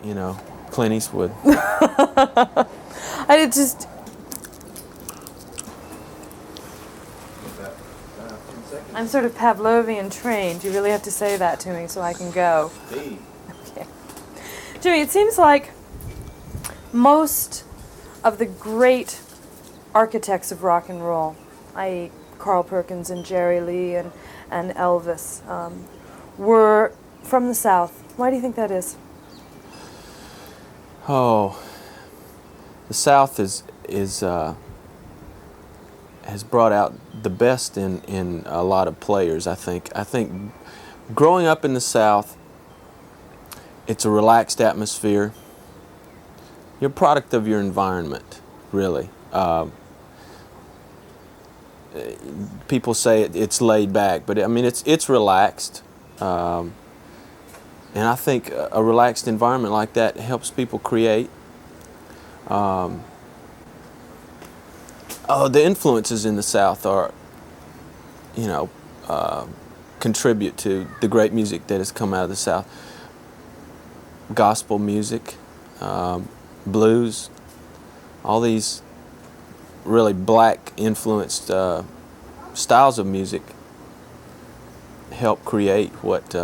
you know, Clint Eastwood. I just... I'm sort of Pavlovian trained. You really have to say that to me so I can go. Okay. Jimmy, it seems like most of the great architects of rock and roll, i.e. Carl Perkins and Jerry Lee and Elvis, were from the South. Why do you think that is? Oh, the South has brought out the best in a lot of players, I think. I think growing up in the South, it's a relaxed atmosphere. You're a product of your environment, really. People say it's laid back, but I mean it's relaxed. And I think a relaxed environment like that helps people create. The influences in the South are, you know, contribute to the great music that has come out of the South. Gospel music, blues, all these really black influenced styles of music help create what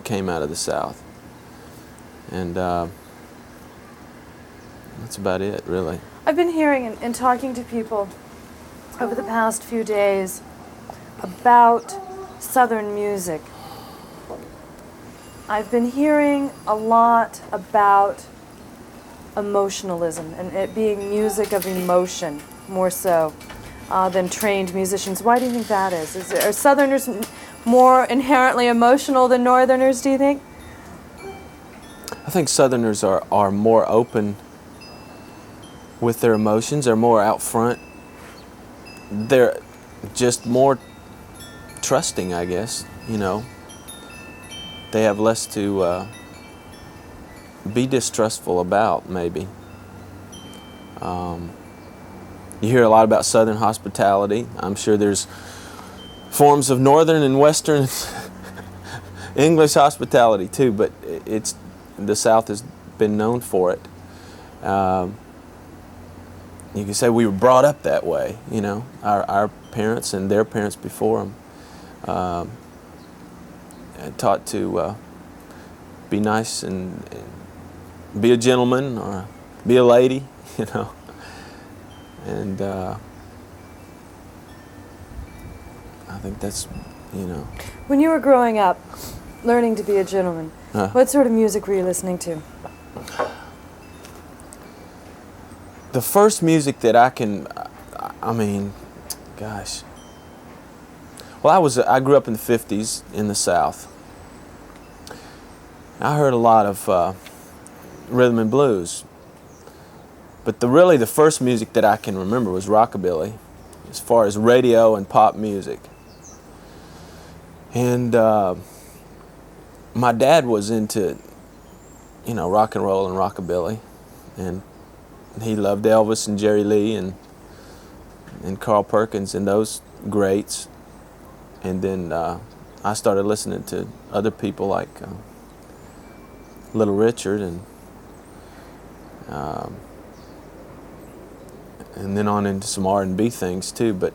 came out of the South. And that's about it, really. I've been hearing and talking to people over the past few days about Southern music. I've been hearing a lot about emotionalism and it being music of emotion more so than trained musicians. Why do you think that is? Are Southerners more inherently emotional than Northerners, do you think? I think Southerners are more open with their emotions. They're more out front. They're just more trusting, I guess, you know. They have less to be distrustful about, maybe. You hear a lot about Southern hospitality. I'm sure there's forms of Northern and Western English hospitality too, but the South has been known for it. You can say we were brought up that way, you know. Our parents and their parents before them taught to be nice and be a gentleman or be a lady, you know. And I think that's, you know. When you were growing up, learning to be a gentleman, what sort of music were you listening to? The first music that I mean, gosh. Well, I grew up in the 50s in the South. I heard a lot of rhythm and blues. But really the first music that I can remember was rockabilly, as far as radio and pop music. And my dad was into, you know, rock and roll and rockabilly. And he loved Elvis and Jerry Lee and Carl Perkins and those greats. And then I started listening to other people like Little Richard and then on into some R&B things too. But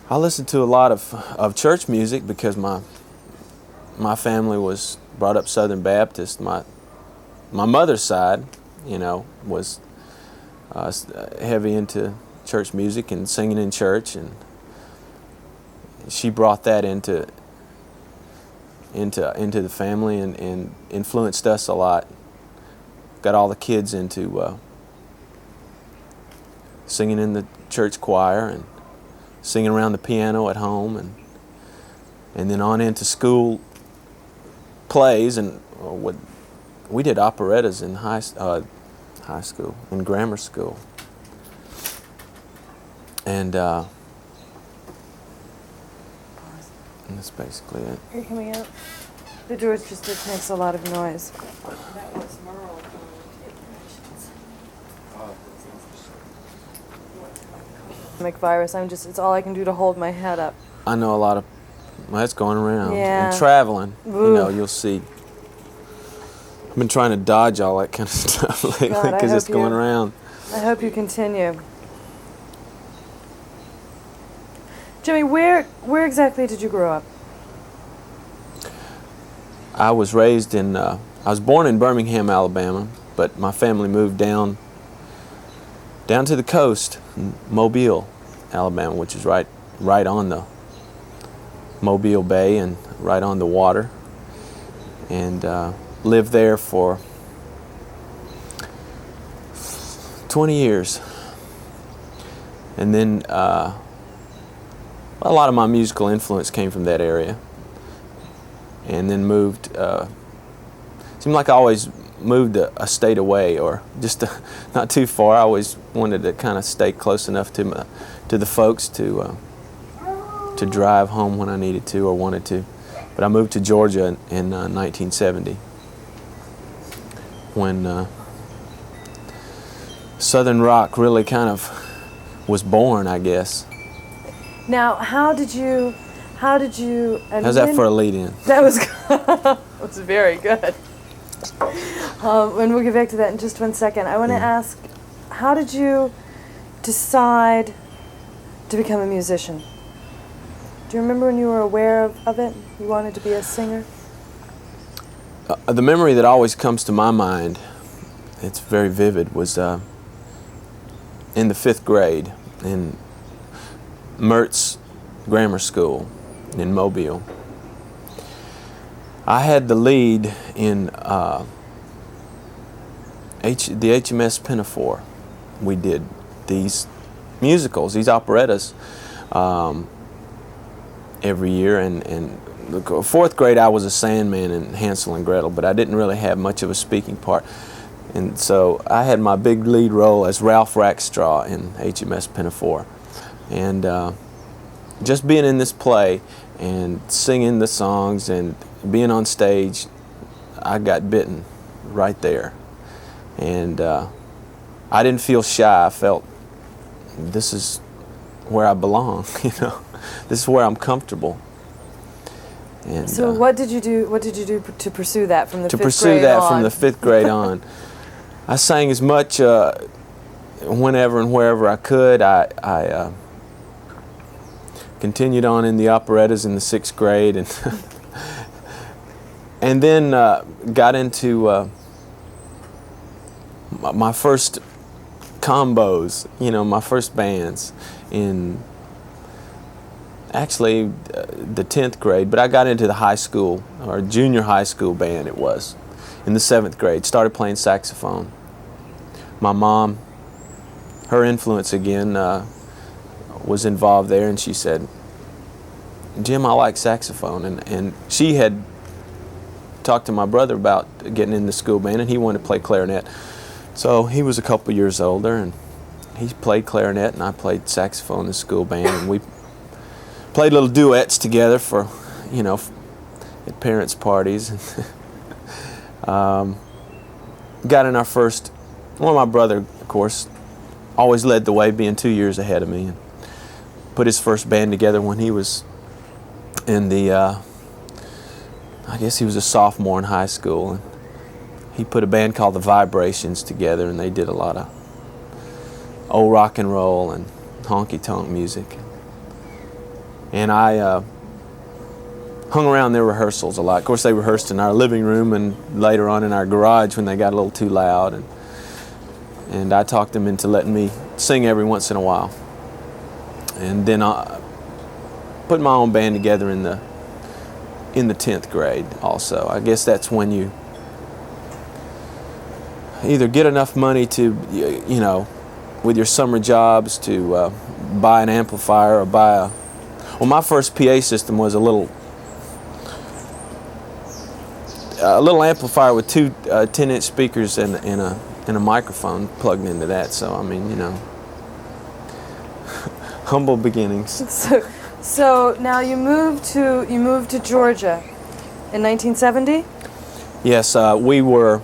I listened to a lot of church music because my family was brought up Southern Baptist. My mother's side, you know, was heavy into church music and singing in church, and she brought that into the family and influenced us a lot. Got all the kids into singing in the church choir and singing around the piano at home, and then on into school plays, and we did operettas in high school, in grammar school. And that's basically it. Are you coming out? The door just makes a lot of noise. Virus. It's all I can do to hold my head up. I know a lot of, well, that's going around. Yeah. And traveling, Ooh. you know, you'll see I've been trying to dodge all that kind of stuff lately God, I because it's hope going you- around. I hope you continue. Jimmy, where exactly did you grow up? I was raised in, I was born in Birmingham, Alabama, but my family moved down to the coast, in Mobile, Alabama, which is right on the Mobile Bay and right on the water, and lived there for 20 years. And then a lot of my musical influence came from that area. And then moved, seemed like I always moved a state away, or just not too far. I always wanted to kind of stay close enough to the folks to drive home when I needed to or wanted to. But I moved to Georgia in 1970 when Southern rock really kind of was born, I guess. Now, how did you? And How's that for a lead-in? That was that was very good. And we'll get back to that in just 1 second. I want to ask, how did you decide to become a musician? Do you remember when you were aware of it? You wanted to be a singer? The memory that always comes to my mind, it's very vivid, was in the 5th grade in Mertz Grammar School in Mobile. I had the lead in the HMS Pinafore. We did these musicals, these operettas, every year, and the 4th grade I was a Sandman in Hansel and Gretel, but I didn't really have much of a speaking part. And so I had my big lead role as Ralph Rackstraw in HMS Pinafore. And just being in this play and singing the songs and being on stage, I got bitten right there. And I didn't feel shy. I felt this is where I belong, you know. This is where I'm comfortable. And so what did you do? What did you do to pursue that from the 5th grade on? To pursue that from the 5th grade on, I sang as much whenever and wherever I could. I continued on in the operettas in the 6th grade, and then got into my first combos, you know, my first bands in actually the 10th grade, but I got into the high school, or junior high school band it was, in the 7th grade. Started playing saxophone. My mom, her influence again, was involved there, and she said, "Jim, I like saxophone." And she had talked to my brother about getting in the school band, and he wanted to play clarinet. So he was a couple years older, and he played clarinet, and I played saxophone in the school band, and we played little duets together for, you know, at parents' parties. Got in our first, well, my brother, of course, always led the way, being 2 years ahead of me, and put his first band together when he was in the, I guess he was a sophomore in high school, and he put a band called the Vibrations together, and they did a lot of old rock and roll and honky-tonk music. And I hung around their rehearsals a lot. Of course, they rehearsed in our living room and later on in our garage when they got a little too loud. And I talked them into letting me sing every once in a while. And then I put my own band together in the 10th grade also. I guess that's when you either get enough money to, you know, with your summer jobs to buy an amplifier or buy a, well, my first PA system was a little amplifier with two 10-inch speakers and a microphone plugged into that. So I mean, you know, humble beginnings. So now you moved to Georgia in 1970? Yes, we were.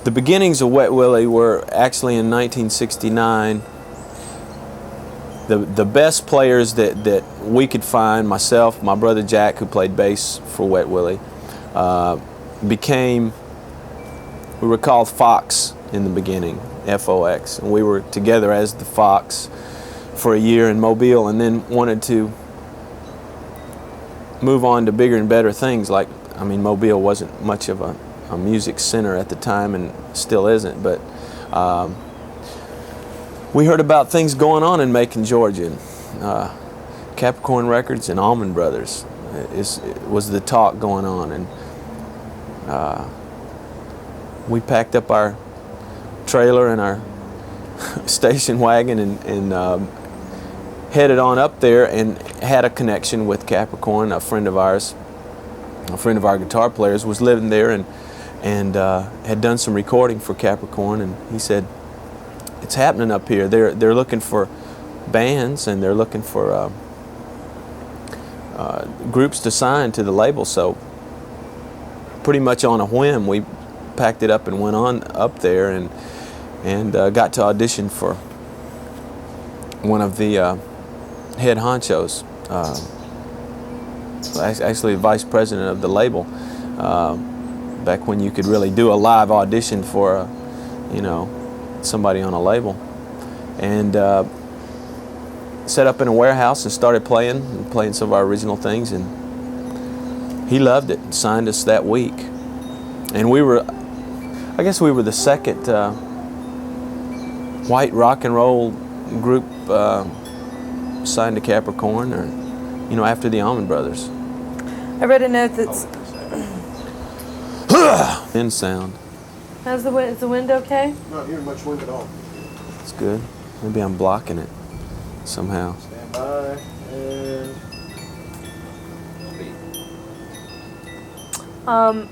The beginnings of Wet Willie were actually in 1969. The best players that we could find, myself, my brother Jack, who played bass for Wet Willie, became, we were called Fox in the beginning, Fox, and we were together as the Fox for a year in Mobile, and then wanted to move on to bigger and better things. Like, I mean, Mobile wasn't much of a music center at the time, and still isn't, but we heard about things going on in Macon, Georgia. Capricorn Records and Allman Brothers was the talk going on, and we packed up our trailer and our station wagon and headed on up there, and had a connection with Capricorn. A friend of our guitar players, was living there and had done some recording for Capricorn, and he said, "It's happening up here. They're looking for bands, and they're looking for groups to sign to the label." So pretty much on a whim, we packed it up and went on up there, and got to audition for one of the head honchos, actually the vice president of the label, back when you could really do a live audition for somebody on a label, and set up in a warehouse and started playing some of our original things, and he loved it and signed us that week. And I guess we were the second white rock and roll group signed to Capricorn, or after the Allman Brothers. I read a note that's... Wind sound. Is the wind okay? Not hearing much wind at all. It's good. Maybe I'm blocking it somehow. Stand by and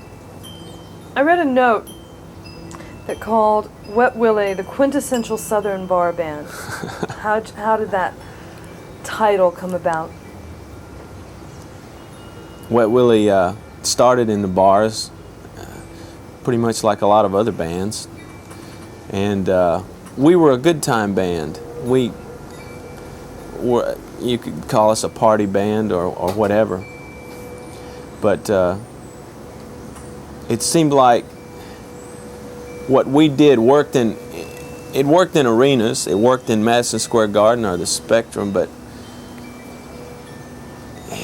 I read a note that called Wet Willie the quintessential Southern bar band. How did that title come about? Wet Willie started in the bars, pretty much like a lot of other bands, and we were a good time band. We were, you could call us a party band or whatever, but it seemed like what we did worked in arenas. It worked in Madison Square Garden or the Spectrum, but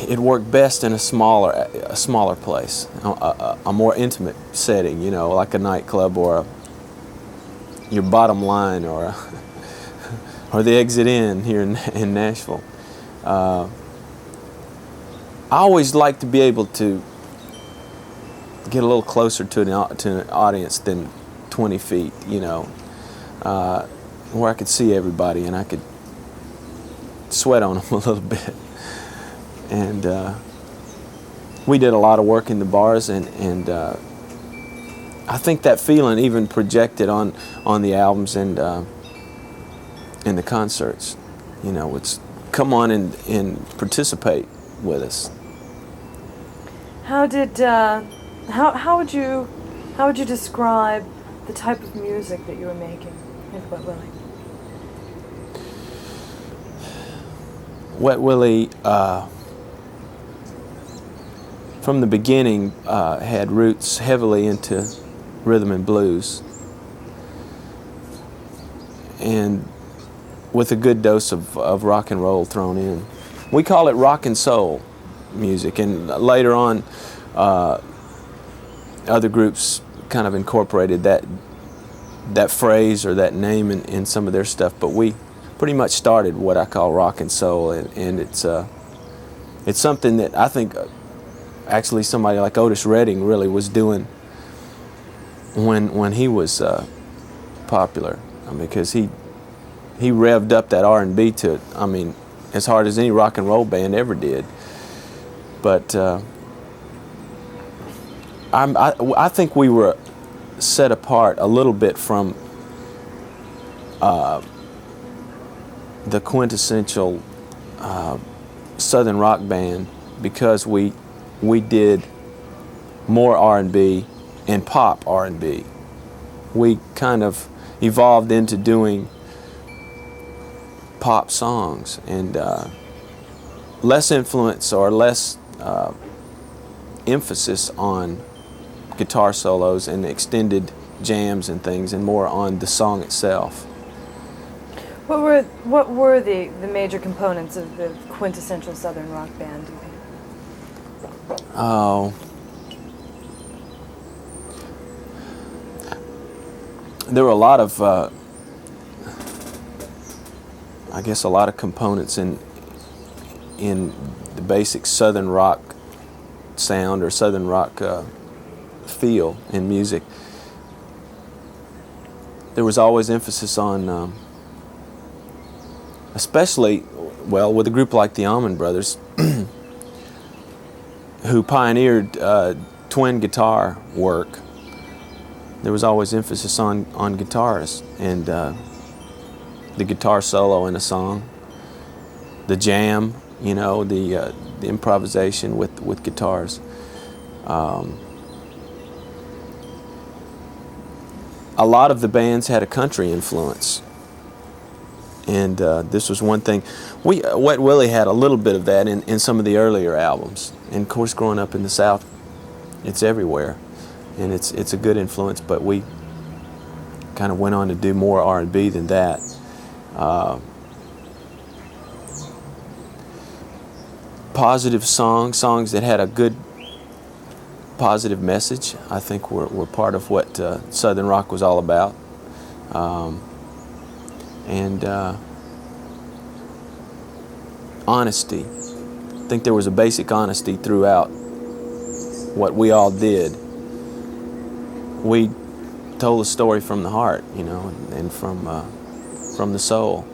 it worked best in a smaller place, a more intimate setting, like a nightclub or your Bottom Line or the Exit Inn here in Nashville. I always like to be able to get a little closer to an audience than 20 feet, where I could see everybody and I could sweat on them a little bit. And we did a lot of work in the bars, and I think that feeling even projected on the albums and the concerts. It's come on and participate with us. How would you describe the type of music that you were making with Wet Willie? Wet Willie, from the beginning, had roots heavily into rhythm and blues, and with a good dose of rock and roll thrown in. We call it rock and soul music, and later on, other groups kind of incorporated that phrase or that name in some of their stuff, but we pretty much started what I call rock and soul, and it's something that I think actually somebody like Otis Redding really was doing when he was popular. Because he revved up that R&B to, as hard as any rock and roll band ever did. But I think we were set apart a little bit from the quintessential Southern rock band, because we did more R&B and pop R&B. We kind of evolved into doing pop songs, and less influence or less emphasis on guitar solos and extended jams and things, and more on the song itself. What were the major components of the quintessential Southern rock band, do you think? Oh, there were a lot of, I guess, a lot of components in the basic Southern rock sound or Southern rock feel in music. There was always emphasis on, especially, well, with a group like the Allman Brothers, who pioneered twin guitar work. There was always emphasis on guitars and the guitar solo in a song, the jam, you know, the improvisation with guitars. A lot of the bands had a country influence, and this was one thing. Wet Willie had a little bit of that in some of the earlier albums, and of course, growing up in the South, it's everywhere, and it's a good influence. But we kind of went on to do more R&B than that. Positive songs that had a good positive message, I think were part of what Southern rock was all about. And honesty. I think there was a basic honesty throughout what we all did. We told a story from the heart, you know, and from the soul.